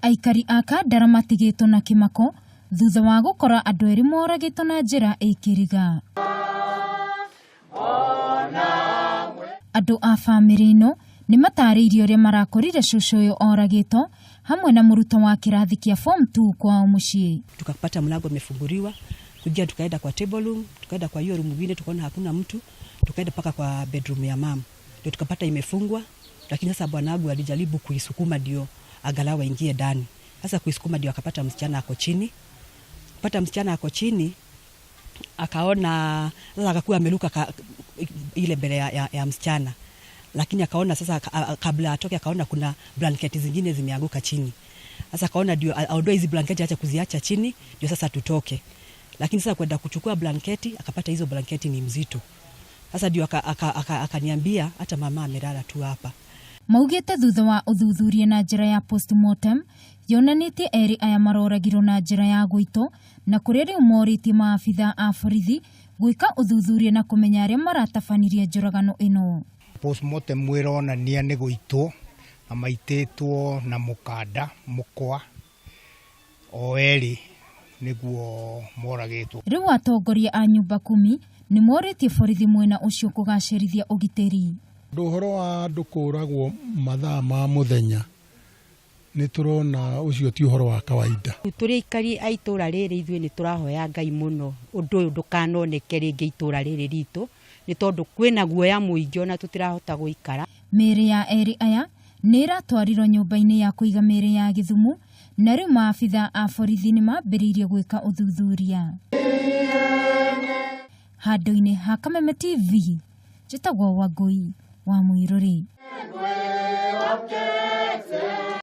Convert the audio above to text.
Aikari aka Daramatigĩtwo na kĩmako thutha wa gũkora andũ erĩ moragĩtwo na njĩra ĩkĩriga. Andũ a bamĩrĩ ĩno nĩ matarĩirie ũrĩa marakorire cũcũ ũyũ oragĩtwo hamwe na mũrutwo wa kĩrathi kĩa form 2 kwao mũciĩ. Tukapata mlango umefunguliwa, kuja tukaenda kwa table room, tukaenda kwa hiyo room nyingine tukaona hakuna mtu, tukaenda paka kwa bedroom ya mama. Ndio tukapata imefungwa, lakini sasa bwanangu alijaribu kuisukuma ndio angalau ingie ndani. Sasa kuisukuma ndio akapata msichana ako chini. Kupata msichana ako chini akaona sasa akakuwa ameruka ile mbele ya msichana. Lakini akaona sasa kabla atoke akaona kuna blanketi zingine zimeanguka chini. Sasa akaona ndio aondoe hizo blanketi acha kuziacha chini ndio sasa tutoke. Lakini sasa kwenda kuchukua blanketi akapata hizo blanketi ni mzito. Sasa ndio akaniambia hata mama amelala tu hapa. Maugĩte thutha wa ũthuthuria na njĩra ya postmortem yonanĩtie erĩ aya maroragirwo na njĩra ya gũitwo na kũrĩa rĩu morĩtie maabitha a borithi gwĩka ũthuthuria na kũmenya arĩa maratabanirie njũragano ĩno. Postmortem ĩronania nĩ gũitwo na maitĩtwo na mũkanda mũkwa o erĩ nĩguo moragĩtwo. Rĩu atongoria a nyumba 10 nĩ morĩtie borithi mwena ũcio kũgacĩrithia ũgitĩri. Ũhoro wa andũ kũragwo mathaa ma mũthenya nĩ turona ucio ti ũhoro wa kawaida. Tũrĩ aikari a itũra rĩrĩ ithuĩ nĩ tũrahoya Ngai mũno ũndũ ũyũ ndũkanoneke rĩngĩ itũra rĩrĩ ritũ nĩ tondũ kwĩna guoya mũingĩ na tũtirahota gũikara. Mĩĩrĩ ya erĩ aya nĩ ĩratwarirwo nyũmba-inĩ ya kũiga mĩĩrĩ ya Gĩthumu na rĩu maabitha a borithi nĩ mambĩrĩirie gwĩka ũthuthuria. Handũ-inĩ ha Kameme TV njĩtagwo Wangui wa Mũirũrĩ.